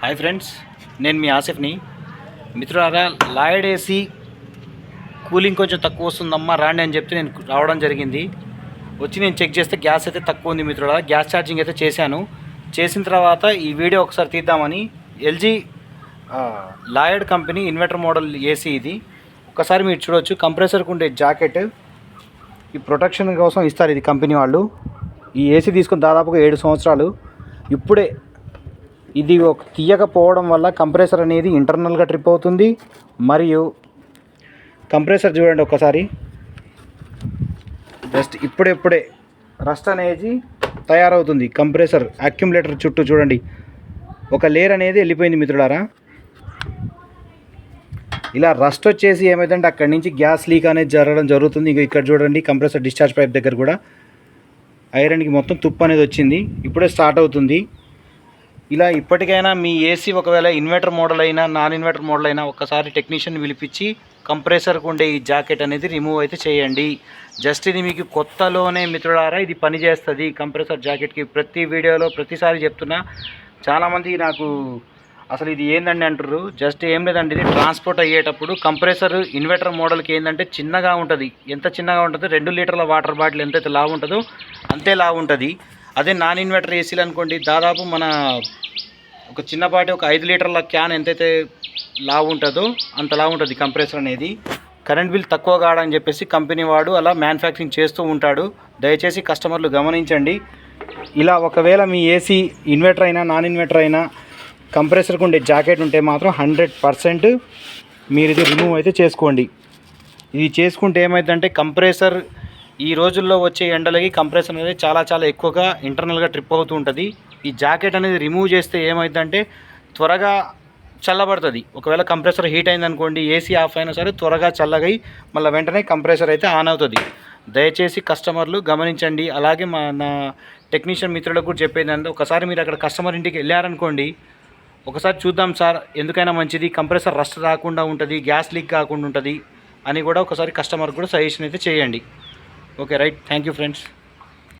Hi friends, నేను మీ ఆసిఫ్ని. మిత్రులారా, Lloyd AC cooling కొంచెం తక్కువ వస్తుందమ్మా రాండి అని చెప్తే నేను రావడం జరిగింది. వచ్చి నేను చెక్ చేస్తే గ్యాస్ అయితే తక్కువ ఉంది మిత్రులారా. గ్యాస్ ఛార్జింగ్ అయితే చేశాను. చేసిన తర్వాత ఈ వీడియో ఒకసారి తీద్దామని LG Lloyd company inverter model AC ఇది. ఒకసారి మీరు చూడవచ్చు, కంప్రెసర్కి ఉండే జాకెట్ ఈ ప్రొటెక్షన్ కోసం ఇస్తారు ఇది కంపెనీ వాళ్ళు. ఈ ఏసీ తీసుకుని దాదాపుగా 7 సంవత్సరాలు. ఇప్పుడే ఇది తీయకపోవడం వల్ల కంప్రెసర్ అనేది ఇంటర్నల్గా ట్రిప్ అవుతుంది. మరియు కంప్రెసర్ చూడండి ఒకసారి, జస్ట్ ఇప్పుడే రస్ట్ అనేది తయారవుతుంది. కంప్రెసర్ అక్యుములేటర్ చుట్టూ చూడండి, ఒక లేయర్ అనేది వెళ్ళిపోయింది మిత్రులారా. ఇలా రస్ట్ వచ్చేసి ఏమైందంటే అక్కడి నుంచి గ్యాస్ లీక్ అనేది జరగడం జరుగుతుంది. ఇంకా ఇక్కడ చూడండి, కంప్రెసర్ డిశ్చార్జ్ పైప్ దగ్గర కూడా ఐరన్కి మొత్తం తుప్పు అనేది వచ్చింది. ఇప్పుడే స్టార్ట్ అవుతుంది. ఇలా ఇప్పటికైనా మీ ఏసీ ఒకవేళ ఇన్వర్టర్ మోడల్ అయినా నాన్ ఇన్వర్టర్ మోడల్ అయినా ఒక్కసారి టెక్నీషియన్ పిలిపించి కంప్రెసర్కి ఉండే ఈ జాకెట్ అనేది రిమూవ్ అయితే చేయండి. జస్ట్ ఇది మీకు కొత్తలోనే మిత్రులారా ఇది పని చేస్తుంది. కంప్రెసర్ జాకెట్కి ప్రతి వీడియోలో ప్రతిసారి చెప్తున్నా. చాలామంది నాకు అసలు ఇది ఏందండి అంటారు. జస్ట్ ఏం లేదండి, ఇది ట్రాన్స్పోర్ట్ అయ్యేటప్పుడు కంప్రెసర్ ఇన్వర్టర్ మోడల్కి ఏంటంటే చిన్నగా ఉంటుంది. ఎంత చిన్నగా ఉంటుందో 2 లీటర్ల వాటర్ బాటిల్ ఎంతైతే లావు ఉంటుందో అంతే లావు ఉంటుంది. అదే నాన్ ఇన్వర్టర్ ఏసీలు అనుకోండి, దాదాపు మన ఒక చిన్నపాటి ఒక 5 లీటర్ల క్యాన్ ఎంతైతే లావు ఉంటుందో అంత లావు ఉంటుంది కంప్రెసర్ అనేది. కరెంట్ బిల్ తక్కువ కావడని చెప్పేసి కంపెనీ వాడు అలా మ్యానుఫ్యాక్చరింగ్ చేస్తూ ఉంటాడు. దయచేసి కస్టమర్లు గమనించండి. ఇలా ఒకవేళ మీ ఏసీ ఇన్వర్టర్ అయినా నాన్ ఇన్వర్టర్ అయినా కంప్రెసర్కి ఉండే జాకెట్ ఉంటే మాత్రం 100% మీరు ఇది రిమూవ్ అయితే చేసుకోండి. ఇది చేసుకుంటే ఏమైందంటే కంప్రెసర్ ఈ రోజుల్లో వచ్చే ఎండలకి కంప్రెసర్ అనేది చాలా ఎక్కువగా ఇంటర్నల్గా ట్రిప్ అవుతూ ఉంటుంది. ఈ జాకెట్ అనేది రిమూవ్ చేస్తే ఏమైందంటే త్వరగా చల్లబడుతుంది. ఒకవేళ కంప్రెసర్ హీట్ అయిందనుకోండి, ఏసీ ఆఫ్ అయినా సరే త్వరగా చల్లగై మళ్ళీ వెంటనే కంప్రెసర్ అయితే ఆన్ అవుతుంది. దయచేసి కస్టమర్లు గమనించండి. అలాగే నా టెక్నీషియన్ మిత్రులకు కూడా చెప్పేది అంటే, ఒకసారి మీరు అక్కడ కస్టమర్ ఇంటికి వెళ్ళారనుకోండి, ఒకసారి చూద్దాం సార్, ఎందుకైనా మంచిది కంప్రెసర్ రస్ట్ రాకుండా ఉంటుంది, గ్యాస్ లీక్ కాకుండా ఉంటుంది అని కూడా ఒకసారి కస్టమర్ కూడా సజెషన్ అయితే చేయండి. Okay right, thank you friends.